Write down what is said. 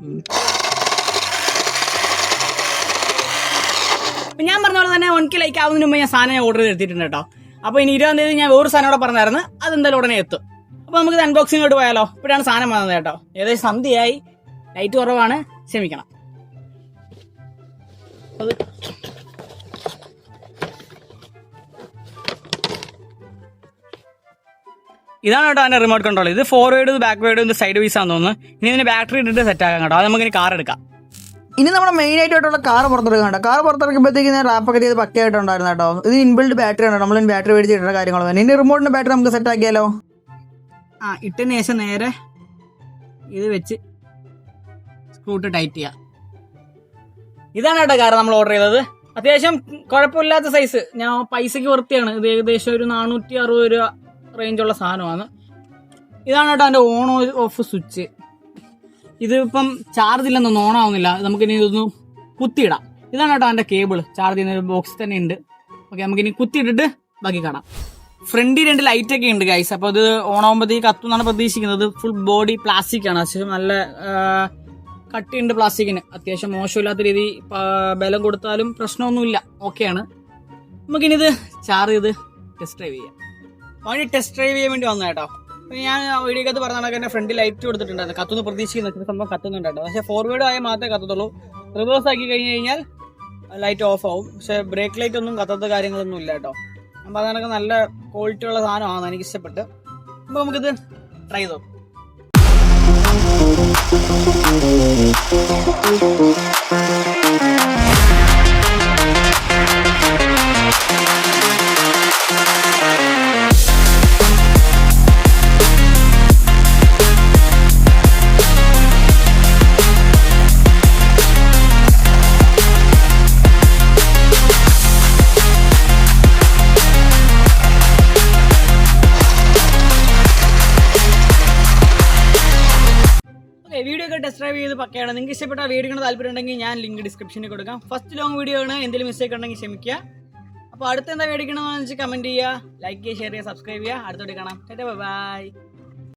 ഞാൻ പറഞ്ഞ പോലെ തന്നെ 1K ലൈക്ക് ആവുന്നതിന് മുമ്പ് ഞാൻ സാധനം ഓർഡർ ചെയ്തിട്ടുണ്ട് കേട്ടോ. അപ്പോൾ ഇനി 20-ാം തീയതി ഞാൻ വേറൊരു സാധനം കൂടെ പറഞ്ഞായിരുന്നു, അതെന്തായാലും ഉടനെ എത്തും. അപ്പോൾ നമുക്ക് അൺബോക്സിങ്ങോട്ട് പോയാലോ. ഇപ്പോഴാണ് സാധനം വന്നത് കേട്ടോ. ഏകദേശം സന്ധ്യയായി, ലൈറ്റ് കുറവാണ്, ക്ഷമിക്കണം. ഇതാണ് കേട്ടോ അതിൻ്റെ റിമോട്ട് കൺട്രോൾ. ഇത് ഫോർവേഡ്, ബാക്ക്വേഡ്, സൈഡ് വീസ് ആണെന്ന് തോന്നുന്നു. ഇനി ഇതിന് ബാറ്ററി ഇട്ടിട്ട് സെറ്റ് ആക്കാം കേട്ടോ. അത് നമുക്ക് ഇനി കാർ എടുക്കാം. ഇനി നമ്മുടെ മെയിൻ ആയിട്ടുള്ള കാർ പുറത്തെടുക്കണ്ട. കാർ പുറത്തിറക്കുമ്പോഴത്തേക്ക് ഞാൻ റാപ്പൊക്കെ ചെയ്ത് പക്കയായിട്ടുണ്ടായിരുന്നു കേട്ടോ. ഇത് ഇൻബിൽഡ് ബാറ്ററി ആണ്, നമ്മൾ ബാറ്ററി മേടിച്ചിട്ടുള്ള കാര്യങ്ങൾ തന്നെ. ഇനി റിമോട്ടിന്റെ ബാറ്ററി നമുക്ക് സെറ്റ് ആക്കിയാലോ. ഇട്ടതിന് ശേഷം നേരെ ഇത് വെച്ച് സ്ക്രൂട്ട് ടൈറ്റ് ചെയ്യാം. ഇതാണ് കേട്ടോ കാർ നമ്മൾ ഓർഡർ ചെയ്തത്. അത്യാവശ്യം കുഴപ്പമില്ലാത്ത സൈസ്. ഞാൻ പൈസക്ക് വൃത്തിയാണ്. ഇത് ഏകദേശം ഒരു 460 രൂപ റേഞ്ചുള്ള സാധനമാണ്. ഇതാണ് കേട്ടോ അതിൻ്റെ ഓൺ ഓഫ് സ്വിച്ച്. ഇതിപ്പം ചാർജ് ഇല്ലെന്നൊന്നും ഓണാവുന്നില്ല. നമുക്കിനി ഇതൊന്ന് കുത്തിയിടാം. ഇതാണ് കേട്ടോ അതിൻ്റെ കേബിൾ. ചാർജ് ചെയ്യുന്ന ഒരു ബോക്സ് തന്നെ ഉണ്ട്. ഓക്കെ, നമുക്കിനി കുത്തിയിട്ടിട്ട് ബാക്കി കാണാം. ഫ്രണ്ടിൽ 2 ലൈറ്റൊക്കെ ഉണ്ട് ഗൈസ്. അപ്പോൾ ഇത് ഓണാകുമ്പോഴത്തേക്ക് കത്തുന്നാണ് പ്രതീക്ഷിക്കുന്നത്. ഫുൾ ബോഡി പ്ലാസ്റ്റിക് ആണ്. അത്യാവശ്യം നല്ല കട്ടിയുണ്ട് പ്ലാസ്റ്റിക്കിന്. അത്യാവശ്യം മോശമില്ലാത്ത രീതി ബലം കൊടുത്താലും പ്രശ്നമൊന്നുമില്ല, ഓക്കെയാണ്. നമുക്കിനി ഇത് ചാർജ് ചെയ്ത് ടെസ്റ്റ് ഡ്രൈവ് ചെയ്യാം. അവന് ടെസ്റ്റ് ഡ്രൈവ് ചെയ്യാൻ വേണ്ടി വന്നു കേട്ടോ. ഞാൻ വീഡിയോക്കകത്ത് പറഞ്ഞ കണക്ക് തന്നെ ഫ്രണ്ട് ലൈറ്റ് കൊടുത്തിട്ടുണ്ടായിരുന്നു. കത്തുന്ന് പ്രതീക്ഷിക്കുന്ന സംഭവം കത്തുന്നുണ്ടായിരുന്നു. പക്ഷേ ഫോർവേഡ് ആയാൽ മാത്രമേ കത്തത്തുള്ളൂ. റിവേഴ്സ് ആക്കി കഴിഞ്ഞ് കഴിഞ്ഞാൽ ലൈറ്റ് ഓഫ് ആവും. പക്ഷേ ബ്രേക്ക് ലൈറ്റ് ഒന്നും കത്താത്ത കാര്യങ്ങളൊന്നും ഇല്ല കേട്ടോ. അപ്പം അതൊക്കെ നല്ല ക്വാളിറ്റി ഉള്ള സാധനമാണ്, എനിക്ക് ഇഷ്ടപ്പെട്ട്. അപ്പോൾ നമുക്കിത് ട്രൈ ചെയ്തോ. വീഡിയോ ഒക്കെ ടെസ്റ്റ് ഡ്രൈവ് ചെയ്ത് പക്കയാണ്. നിങ്ങൾക്ക് ഇഷ്ടപ്പെട്ട വീഡിയോ താല്പര്യം ഉണ്ടെങ്കിൽ ഞാൻ ലിങ്ക് ഡിസ്ക്രിപ്ഷനിൽ കൊടുക്കാം. ഫസ്റ്റ് ലോങ് വീഡിയോ ആണ്, എന്തെങ്കിലും മിസ്റ്റേക്ക് ഉണ്ടെങ്കിൽ ക്ഷമിക്കുക. അപ്പോൾ അടുത്ത എന്താ മേടിക്കണമെന്ന് വെച്ചാൽ കമൻറ്റ് ചെയ്യുക, ലൈക്ക് ചെയ്യുക, ഷെയർ ചെയ്യുക, സബ്സ്ക്രൈബ് ചെയ്യുക. അടുത്തോട്ട് കാണാം. ബൈ.